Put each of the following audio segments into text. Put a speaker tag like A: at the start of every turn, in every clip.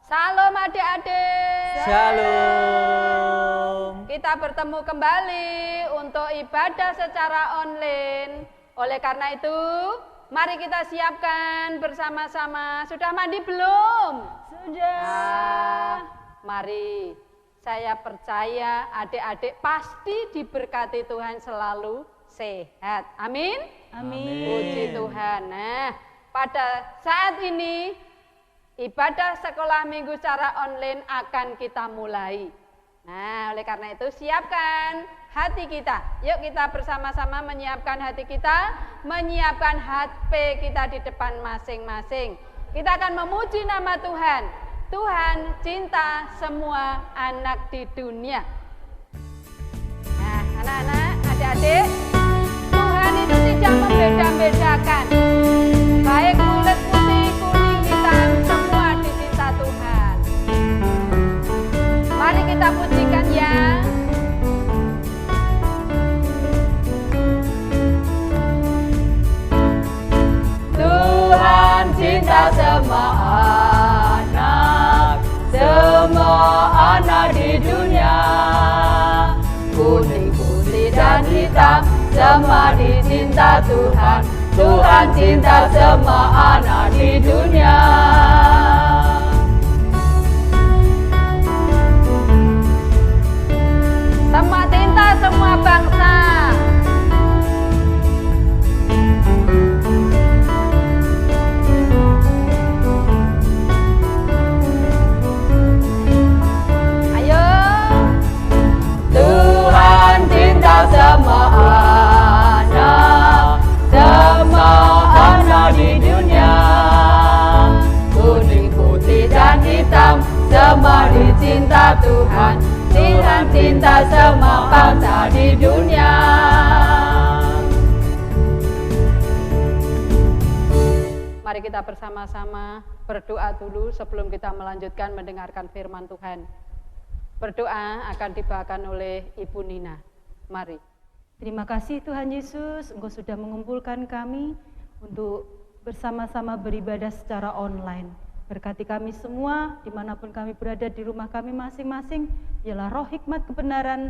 A: Salam adik-adik.
B: Shalom.
A: Kita bertemu kembali untuk ibadah secara online. Oleh karena itu, mari kita siapkan bersama-sama. Sudah mandi belum?
C: Sudah.
A: Mari. Saya percaya adik-adik pasti diberkati Tuhan selalu sehat. Amin.
C: Amin.
A: Puji Tuhan. Nah, pada saat ini ibadah sekolah minggu secara online akan kita mulai. Nah, oleh karena itu siapkan hati kita. Yuk kita bersama-sama menyiapkan hati kita, menyiapkan HP kita di depan masing-masing. Kita akan memuji nama Tuhan. Tuhan cinta semua anak di dunia. Nah, anak-anak, adik-adik, Tuhan itu tidak membeda-bedakan. Baik kulit putih, kuning, hitam, semua dicinta Tuhan. Mari kita pujikan ya.
B: Tuhan cinta semua anak di dunia. Kuning, putih dan hitam, semua dicinta Tuhan. Tuhan cinta semua anak di dunia.
A: Semua cinta semua bangsa. Ayo.
B: Tuhan cinta semua anak di dunia. Kuning, putih dan hitam, semua dicinta Tuhan. Tuhan cinta semua bangsa di dunia.
A: Mari kita bersama-sama berdoa dulu sebelum kita melanjutkan mendengarkan firman Tuhan. Berdoa akan dibawakan oleh Ibu Nina. Mari.
C: Terima kasih Tuhan Yesus, Engkau sudah mengumpulkan kami untuk bersama-sama beribadah secara online. Berkati kami semua, dimanapun kami berada di rumah kami masing-masing, ialah roh hikmat kebenaran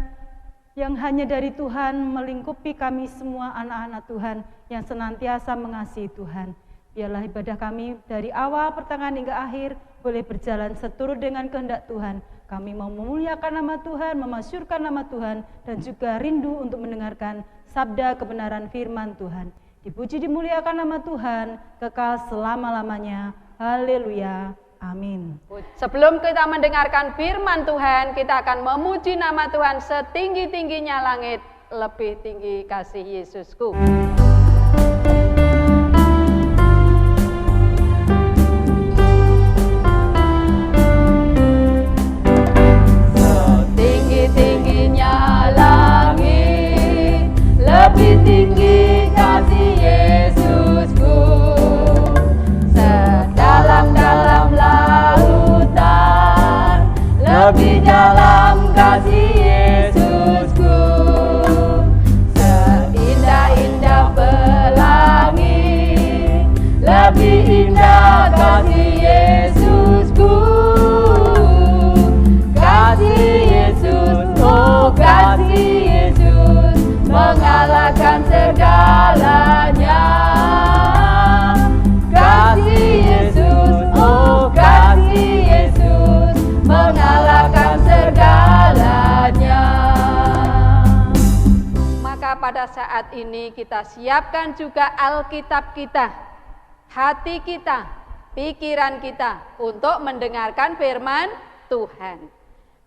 C: yang hanya dari Tuhan melingkupi kami semua anak-anak Tuhan yang senantiasa mengasihi Tuhan. Biarlah ibadah kami dari awal, pertengahan hingga akhir boleh berjalan seturut dengan kehendak Tuhan. Kami mau memuliakan nama Tuhan, memasyurkan nama Tuhan, dan juga rindu untuk mendengarkan sabda kebenaran firman Tuhan. Dipuji dimuliakan nama Tuhan, kekal selama-lamanya. Haleluya. Amin.
A: Sebelum kita mendengarkan firman Tuhan, kita akan memuji nama Tuhan setinggi-tingginya langit, lebih tinggi kasih Yesusku.
B: Setinggi-tingginya langit, lebih tinggi kasih Yesusku. Sedalam-dalam lautan, lebih dalam kasih Yesusku. Seindah-indah pelangi, lebih indah kasih Yesusku. Kasih Yesus, oh kasih Yesus, mengalahkan segalanya. Kasih Yesus, oh kasih Yesus, mengalahkan segalanya.
A: Maka pada saat ini kita siapkan juga Alkitab kita, hati kita, pikiran kita untuk mendengarkan firman Tuhan.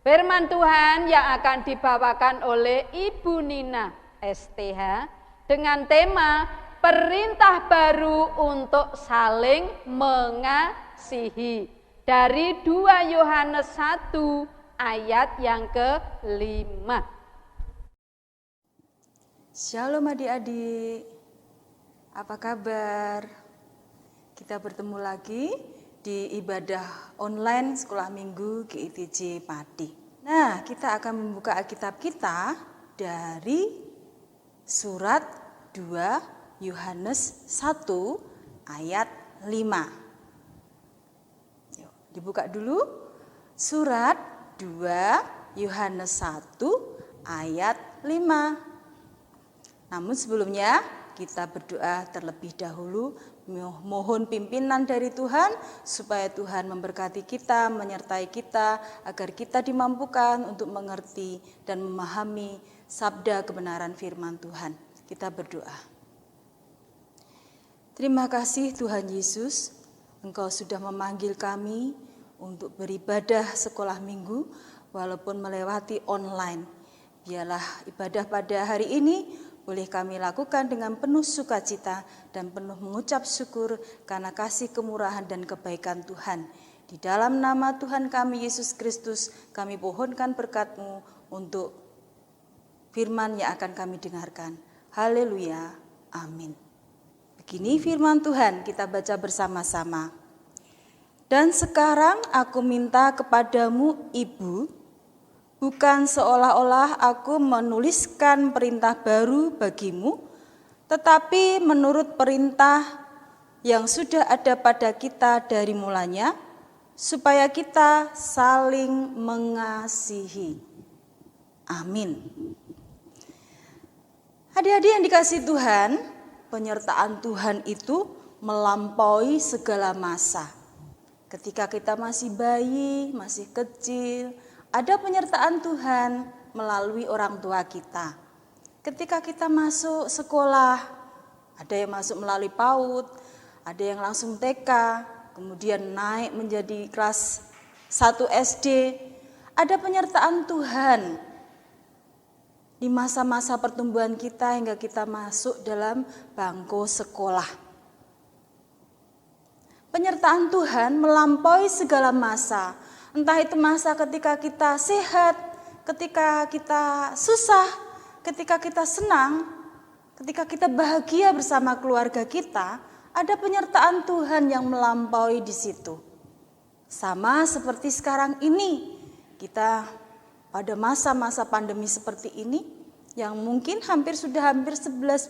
A: Firman Tuhan yang akan dibawakan oleh Ibu Nina STH dengan tema perintah baru untuk saling mengasihi dari 2 Yohanes 1 ayat yang ke-5.
D: Shalom adik-adik, apa kabar? Kita bertemu lagi di ibadah online sekolah minggu GITJ Pati. Nah, kita akan membuka Alkitab kita dari surat 2 Yohanes 1 ayat 5. Dibuka dulu surat 2 Yohanes 1 ayat 5. Namun sebelumnya kita berdoa terlebih dahulu, mohon pimpinan dari Tuhan supaya Tuhan memberkati kita, menyertai kita agar kita dimampukan untuk mengerti dan memahami sabda kebenaran firman Tuhan. Kita berdoa. Terima kasih Tuhan Yesus, Engkau sudah memanggil kami untuk beribadah sekolah minggu walaupun melewati online. Biarlah ibadah pada hari ini boleh kami lakukan dengan penuh sukacita dan penuh mengucap syukur karena kasih kemurahan dan kebaikan Tuhan. Di dalam nama Tuhan kami Yesus Kristus, kami pohonkan berkat-Mu untuk firman yang akan kami dengarkan. Haleluya, amin. Begini firman Tuhan, kita baca bersama-sama. Dan sekarang aku minta kepadamu, Ibu, bukan seolah-olah aku menuliskan perintah baru bagimu, tetapi menurut perintah yang sudah ada pada kita dari mulanya, supaya kita saling mengasihi. Amin. Adik-adik yang dikasihi Tuhan, penyertaan Tuhan itu melampaui segala masa. Ketika kita masih bayi, masih kecil, ada penyertaan Tuhan melalui orang tua kita. Ketika kita masuk sekolah, ada yang masuk melalui PAUD, ada yang langsung TK, kemudian naik menjadi kelas 1 SD. Ada penyertaan Tuhan di masa-masa pertumbuhan kita hingga kita masuk dalam bangku sekolah. Penyertaan Tuhan melampaui segala masa. Entah itu masa ketika kita sehat, ketika kita susah, ketika kita senang, ketika kita bahagia bersama keluarga kita, ada penyertaan Tuhan yang melampaui di situ. Sama seperti sekarang ini, kita pada masa-masa pandemi seperti ini, yang mungkin hampir 11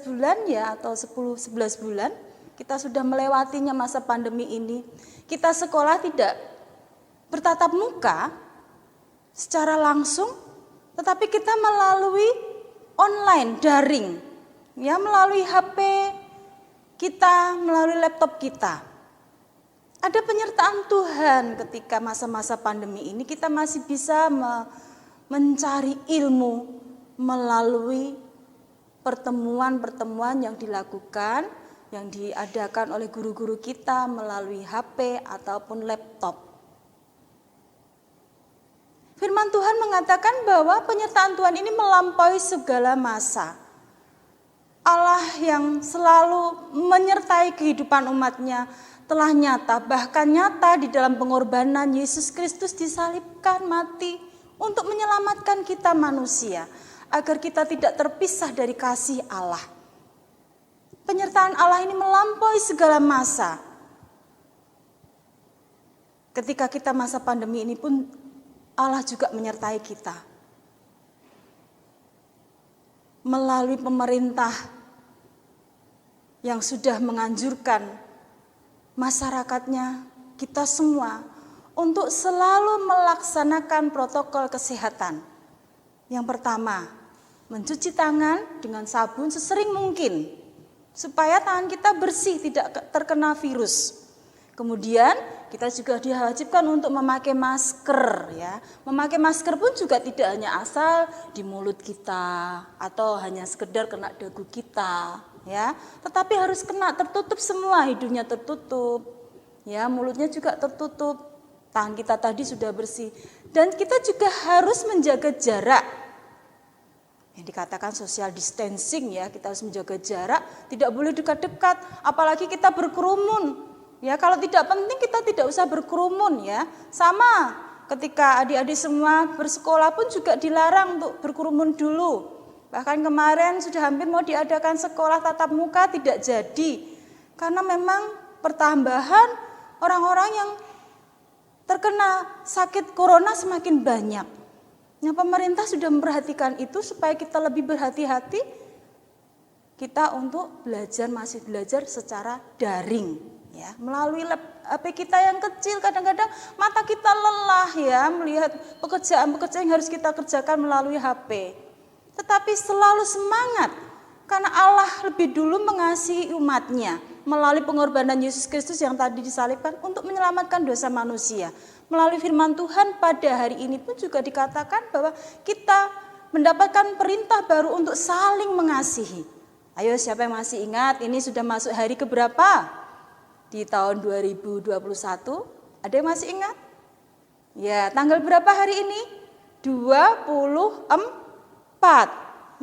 D: bulan ya, atau 10-11 bulan, kita sudah melewatinya masa pandemi ini. Kita sekolah tidak bertatap muka secara langsung, tetapi kita melalui online, daring, ya, melalui HP kita, melalui laptop kita. Ada penyertaan Tuhan ketika masa-masa pandemi ini, kita masih bisa mencari ilmu melalui pertemuan-pertemuan yang dilakukan, yang diadakan oleh guru-guru kita melalui HP ataupun laptop. Firman Tuhan mengatakan bahwa penyertaan Tuhan ini melampaui segala masa. Allah yang selalu menyertai kehidupan umatnya telah nyata, bahkan nyata di dalam pengorbanan Yesus Kristus disalibkan mati untuk menyelamatkan kita manusia, agar kita tidak terpisah dari kasih Allah. Penyertaan Allah ini melampaui segala masa. Ketika kita masa pandemi ini pun Allah juga menyertai kita. Melalui pemerintah yang sudah menganjurkan masyarakatnya, kita semua, untuk selalu melaksanakan protokol kesehatan. Yang pertama, mencuci tangan dengan sabun sesering mungkin, supaya tangan kita bersih, tidak terkena virus. Kemudian kita juga diwajibkan untuk memakai masker, ya. Memakai masker pun juga tidak hanya asal di mulut kita atau hanya sekedar kena dagu kita, ya. Tetapi harus kena tertutup semua, hidungnya tertutup, ya, mulutnya juga tertutup. Tangan kita tadi sudah bersih. Dan kita juga harus menjaga jarak. Yang dikatakan social distancing, ya, kita harus menjaga jarak, tidak boleh dekat-dekat, apalagi kita berkerumun. Ya, kalau tidak penting kita tidak usah berkerumun, ya. Sama ketika adik-adik semua bersekolah pun juga dilarang untuk berkerumun dulu. Bahkan kemarin sudah hampir mau diadakan sekolah tatap muka, tidak jadi. Karena memang pertambahan orang-orang yang terkena sakit corona semakin banyak. Nah, pemerintah sudah memperhatikan itu supaya kita lebih berhati-hati, kita untuk masih belajar secara daring. Ya, melalui HP kita yang kecil, kadang-kadang mata kita lelah ya melihat pekerjaan-pekerjaan yang harus kita kerjakan melalui HP. Tetapi selalu semangat karena Allah lebih dulu mengasihi umatnya melalui pengorbanan Yesus Kristus yang tadi disalibkan untuk menyelamatkan dosa manusia. Melalui firman Tuhan pada hari ini pun juga dikatakan bahwa kita mendapatkan perintah baru untuk saling mengasihi. Ayo, siapa yang masih ingat, ini sudah masuk hari keberapa? Di tahun 2021, ada yang masih ingat? Ya, tanggal berapa hari ini? 24.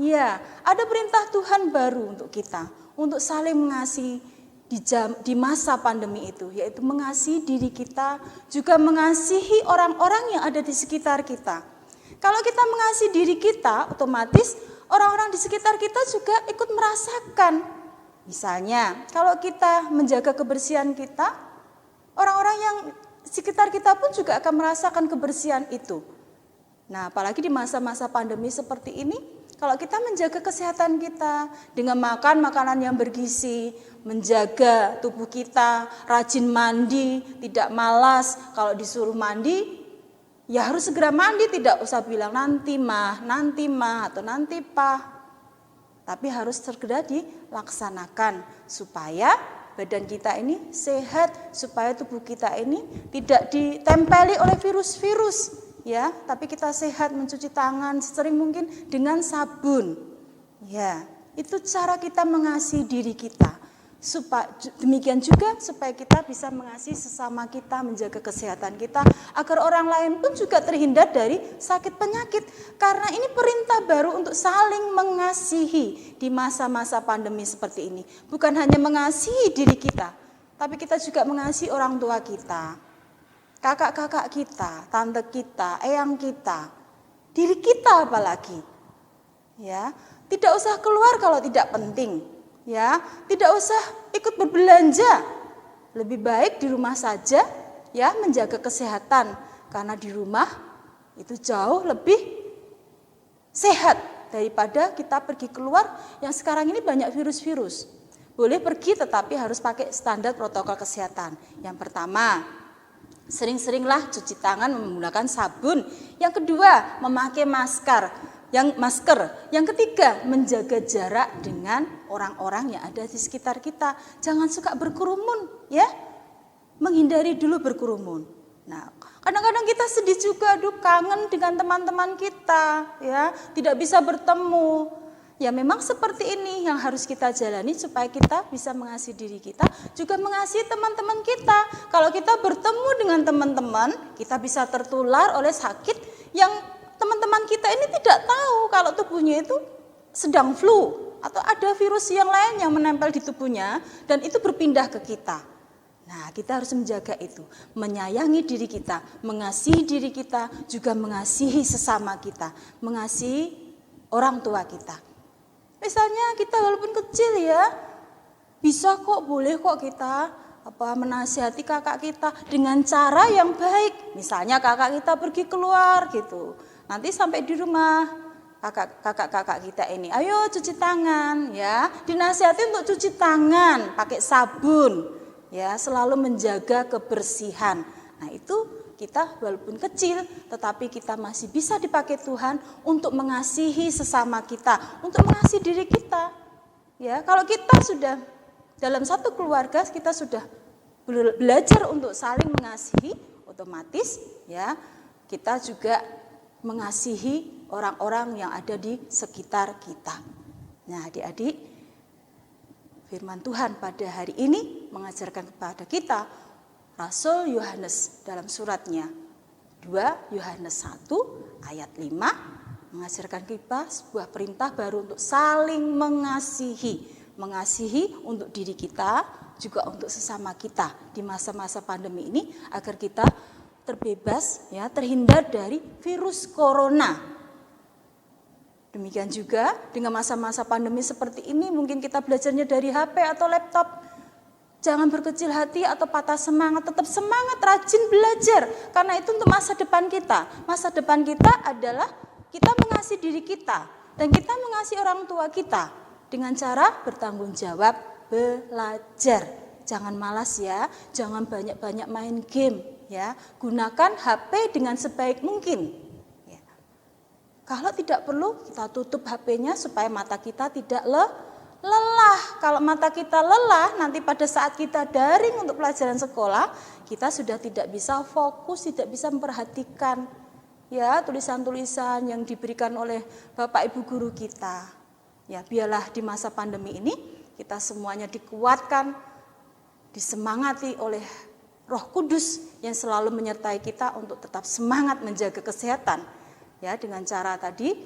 D: Ya, ada perintah Tuhan baru untuk kita, untuk saling mengasihi di masa pandemi itu, yaitu mengasihi diri kita, juga mengasihi orang-orang yang ada di sekitar kita. Kalau kita mengasihi diri kita, otomatis orang-orang di sekitar kita juga ikut merasakan. Misalnya, kalau kita menjaga kebersihan kita, orang-orang yang sekitar kita pun juga akan merasakan kebersihan itu. Nah, apalagi di masa-masa pandemi seperti ini, kalau kita menjaga kesehatan kita dengan makan makanan yang bergizi, menjaga tubuh kita, rajin mandi, tidak malas, kalau disuruh mandi, ya harus segera mandi, tidak usah bilang nanti mah, atau nanti pak. Tapi harus segera dilaksanakan supaya badan kita ini sehat, supaya tubuh kita ini tidak ditempeli oleh virus-virus, ya. Tapi kita sehat, mencuci tangan sesering mungkin dengan sabun, ya. Itu cara kita mengasihi diri kita. Demikian juga supaya kita bisa mengasihi sesama kita, menjaga kesehatan kita, agar orang lain pun juga terhindar dari sakit penyakit. Karena ini perintah baru untuk saling mengasihi di masa-masa pandemi seperti ini. Bukan hanya mengasihi diri kita, tapi kita juga mengasihi orang tua kita, kakak-kakak kita, tante kita, eyang kita, diri kita apalagi. Ya, tidak usah keluar kalau tidak penting. Ya, tidak usah ikut berbelanja. Lebih baik di rumah saja, ya, menjaga kesehatan, karena di rumah itu jauh lebih sehat daripada kita pergi keluar yang sekarang ini banyak virus-virus. Boleh pergi tetapi harus pakai standar protokol kesehatan. Yang pertama, sering-seringlah cuci tangan menggunakan sabun. Yang kedua, memakai masker. Yang ketiga, menjaga jarak dengan orang-orang yang ada di sekitar kita. Jangan suka berkerumun, ya. Menghindari dulu berkerumun. Nah, kadang-kadang kita sedih juga, kangen dengan teman-teman kita, ya, tidak bisa bertemu. Ya, memang seperti ini yang harus kita jalani supaya kita bisa mengasihi diri kita, juga mengasihi teman-teman kita. Kalau kita bertemu dengan teman-teman, kita bisa tertular oleh sakit yang teman-teman kita ini tidak tahu kalau tubuhnya itu sedang flu atau ada virus yang lain yang menempel di tubuhnya dan itu berpindah ke kita. Nah, kita harus menjaga itu, menyayangi diri kita, mengasihi diri kita, juga mengasihi sesama kita, mengasihi orang tua kita. Misalnya kita walaupun kecil ya, bisa kok, boleh kok kita menasihati kakak kita dengan cara yang baik. Misalnya kakak kita pergi keluar gitu. Nanti sampai di rumah kakak-kakak kita ini, ayo cuci tangan ya. Dinasihati untuk cuci tangan, pakai sabun ya, selalu menjaga kebersihan. Nah, itu kita walaupun kecil tetapi kita masih bisa dipakai Tuhan untuk mengasihi sesama kita, untuk mengasihi diri kita. Ya, kalau kita sudah dalam satu keluarga kita sudah belajar untuk saling mengasihi, otomatis ya kita juga mengasihi orang-orang yang ada di sekitar kita. Nah, adik-adik, firman Tuhan pada hari ini mengajarkan kepada kita, Rasul Yohanes dalam suratnya 2 Yohanes 1 ayat 5 mengajarkan kita sebuah perintah baru untuk saling mengasihi. Mengasihi untuk diri kita, juga untuk sesama kita di masa-masa pandemi ini agar kita terbebas ya, terhindar dari virus corona. Demikian juga dengan masa-masa pandemi seperti ini mungkin kita belajarnya dari HP atau laptop. Jangan berkecil hati atau patah semangat, tetap semangat, rajin belajar. Karena itu untuk masa depan kita. Masa depan kita adalah kita mengasihi diri kita dan kita mengasihi orang tua kita dengan cara bertanggung jawab belajar. jangan malas ya, jangan banyak-banyak main game ya. Gunakan HP dengan sebaik mungkin. Ya. Kalau tidak perlu, kita tutup HP-nya supaya mata kita tidak lelah. Kalau mata kita lelah, nanti pada saat kita daring untuk pelajaran sekolah, kita sudah tidak bisa fokus, tidak bisa memperhatikan ya tulisan-tulisan yang diberikan oleh Bapak Ibu guru kita. Ya, biarlah di masa pandemi ini kita semuanya dikuatkan, disemangati oleh Roh Kudus yang selalu menyertai kita untuk tetap semangat menjaga kesehatan. Ya, dengan cara tadi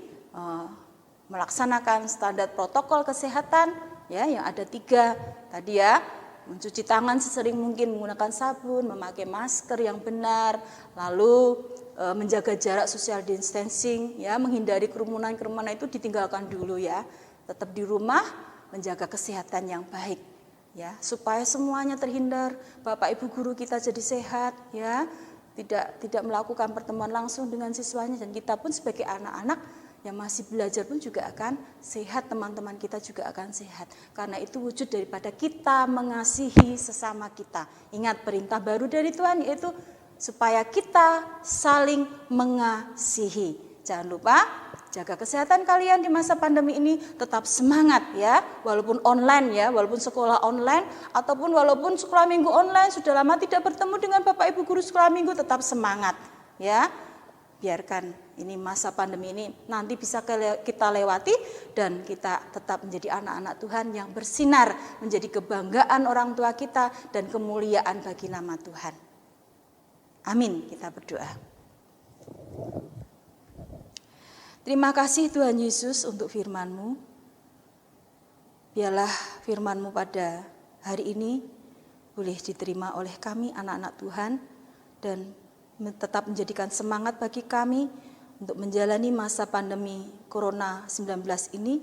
D: melaksanakan standar protokol kesehatan ya yang ada 3 tadi ya, mencuci tangan sesering mungkin menggunakan sabun, memakai masker yang benar, lalu menjaga jarak social distancing ya, menghindari kerumunan itu ditinggalkan dulu ya. Tetap di rumah menjaga kesehatan yang baik ya, supaya semuanya terhindar, Bapak Ibu guru kita jadi sehat ya, tidak melakukan pertemuan langsung dengan siswanya, dan kita pun sebagai anak-anak yang masih belajar pun juga akan sehat, teman-teman kita juga akan sehat. Karena itu wujud daripada kita mengasihi sesama kita. Ingat perintah baru dari Tuhan yaitu supaya kita saling mengasihi. Jangan lupa jaga kesehatan kalian di masa pandemi ini, tetap semangat ya, walaupun online ya, walaupun sekolah online ataupun walaupun sekolah minggu online, sudah lama tidak bertemu dengan Bapak Ibu guru sekolah minggu, tetap semangat ya. Biarkan ini masa pandemi ini nanti bisa kita lewati dan kita tetap menjadi anak-anak Tuhan yang bersinar, menjadi kebanggaan orang tua kita dan kemuliaan bagi nama Tuhan. Amin, kita berdoa. Terima kasih Tuhan Yesus untuk firman-Mu. Biarlah firman-Mu pada hari ini boleh diterima oleh kami anak-anak Tuhan dan tetap menjadikan semangat bagi kami untuk menjalani masa pandemi Corona 19 ini,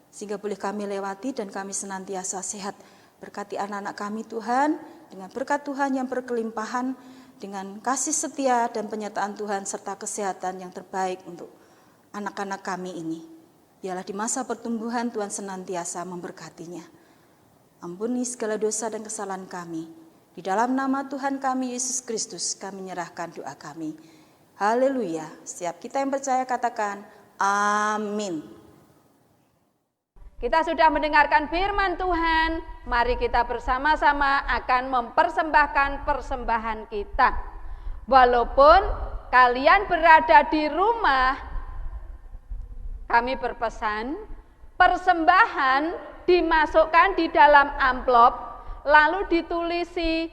D: sehingga boleh kami lewati dan kami senantiasa sehat. Berkati anak-anak kami Tuhan, dengan berkat Tuhan yang berkelimpahan, dengan kasih setia dan penyertaan Tuhan serta kesehatan yang terbaik untuk anak-anak kami ini. Biarlah di masa pertumbuhan Tuhan senantiasa memberkatinya. Ampuni segala dosa dan kesalahan kami. Di dalam nama Tuhan kami Yesus Kristus kami menyerahkan doa kami. Haleluya. Setiap kita yang percaya katakan amin.
A: Kita sudah mendengarkan firman Tuhan. Mari kita bersama-sama akan mempersembahkan persembahan kita. Walaupun kalian berada di rumah, kami berpesan persembahan dimasukkan di dalam amplop, lalu ditulisi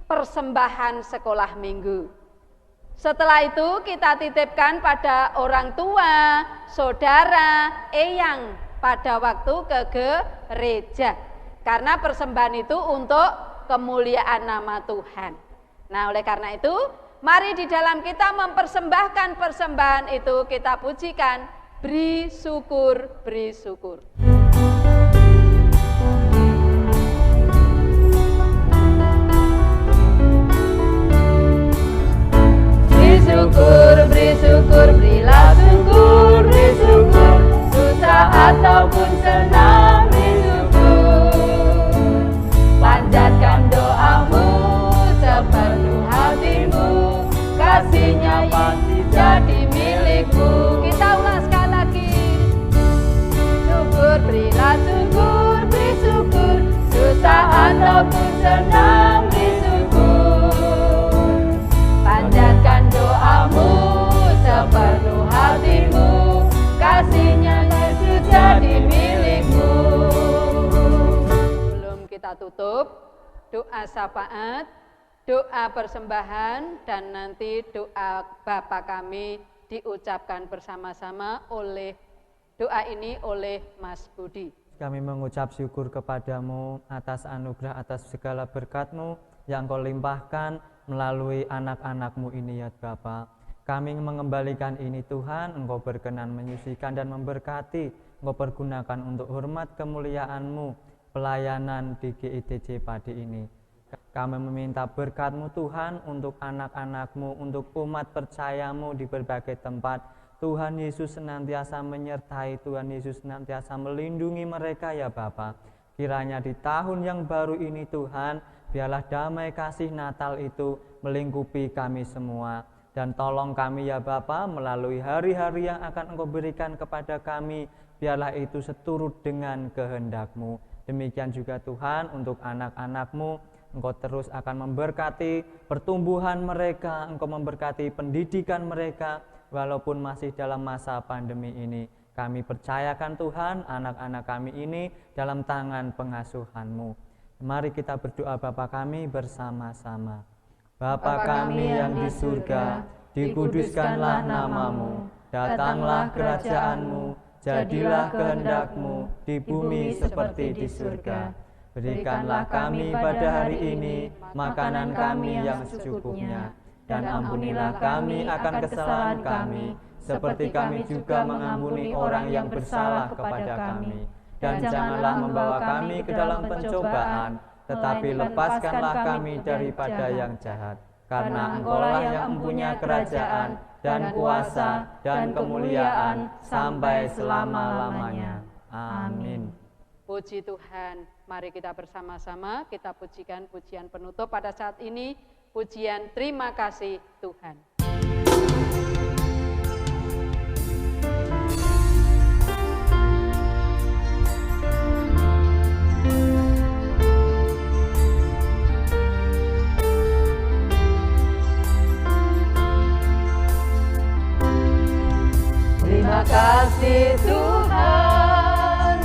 A: persembahan sekolah minggu. Setelah itu kita titipkan pada orang tua, saudara, eyang pada waktu ke gereja. Karena persembahan itu untuk kemuliaan nama Tuhan. Nah, oleh karena itu, mari di dalam kita mempersembahkan persembahan itu kita pujikan, beri syukur, beri syukur.
B: Beri syukur, berilah syukur, beri syukur, susah ataupun senang, beri syukur. Panjatkan doamu sepenuh hatimu, kasih-Nya pasti jadi milikmu.
A: Kita ulang sekali lagi.
B: Syukur, berilah syukur, beri syukur, susah ataupun senang, beri syukur. Panjatkan doamu sepenuh hatimu, kasih-Nya Yesus jadi milikmu.
A: Sebelum kita tutup, doa syafaat, doa persembahan, dan nanti doa Bapa kami diucapkan bersama-sama oleh doa ini oleh Mas Budi.
E: Kami mengucap syukur kepadamu atas anugerah, atas segala berkat-Mu yang Kau limpahkan melalui anak-anak-Mu ini ya Bapa. Kami mengembalikan ini Tuhan, Engkau berkenan menyucikan dan memberkati, Engkau pergunakan untuk hormat kemuliaan-Mu, pelayanan di GITJ Padi ini. Kami meminta berkat-Mu Tuhan untuk anak-anak-Mu, untuk umat percaya-Mu di berbagai tempat. Tuhan Yesus senantiasa menyertai, Tuhan Yesus senantiasa melindungi mereka ya Bapa. Kiranya di tahun yang baru ini Tuhan, biarlah damai kasih Natal itu melingkupi kami semua. Dan tolong kami ya Bapa, melalui hari-hari yang akan Engkau berikan kepada kami, biarlah itu seturut dengan kehendak-Mu. Demikian juga Tuhan untuk anak-anak-Mu, Engkau terus akan memberkati pertumbuhan mereka, Engkau memberkati pendidikan mereka, walaupun masih dalam masa pandemi ini. Kami percayakan Tuhan anak-anak kami ini dalam tangan pengasuhan-Mu. Mari kita berdoa Bapa kami bersama-sama. Bapa kami yang di surga, dikuduskanlah nama-Mu, datanglah kerajaan-Mu, jadilah kehendak-Mu di bumi seperti di surga. Berikanlah kami pada hari ini makanan kami yang secukupnya, dan ampunilah kami akan kesalahan kami, seperti kami juga mengampuni orang yang bersalah kepada kami. Dan janganlah membawa kami ke dalam pencobaan, tetapi lepaskanlah kami daripada yang jahat. Karena Engkaulah yang mempunyai kerajaan dan kuasa dan kemuliaan sampai selama-lamanya. Amin.
A: Puji Tuhan, mari kita bersama-sama kita pujikan pujian penutup pada saat ini, pujian terima kasih Tuhan.
B: Terima kasih Tuhan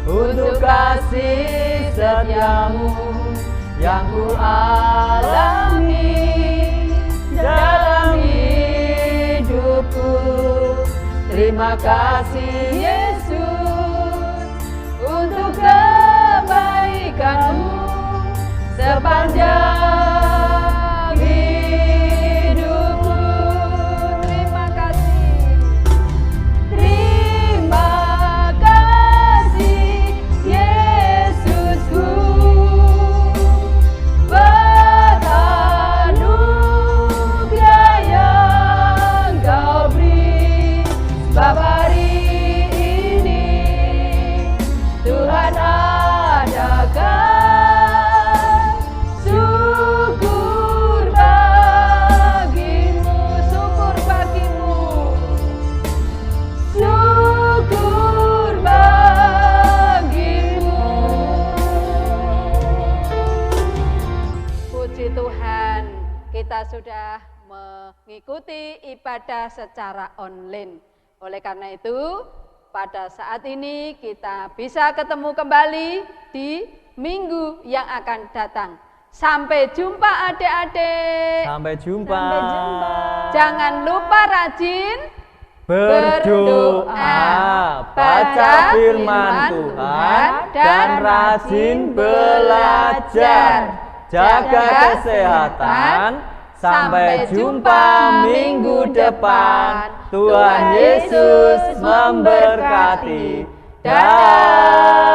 B: untuk kasih setia-Mu yang ku alami dalam hidupku. Terima kasih Yesus untuk kebaikan-Mu sepanjang hidupku. Terima kasih. Terima kasih Yesusku, anugerah yang Kau beri. Sebab hari ini Tuhan adakan syukur bagimu, syukur bagimu, syukur bagimu.
A: Puji Tuhan, kita sudah mengikuti ibadah secara online. Oleh karena itu, pada saat ini kita bisa ketemu kembali di minggu yang akan datang. Sampai jumpa adik-adik.
E: Sampai jumpa.
A: Jangan lupa rajin
E: Berdoa, baca firman Tuhan, dan rajin belajar. Jaga kesehatan. Sampai jumpa minggu depan. Tuhan Yesus memberkati. Dadah.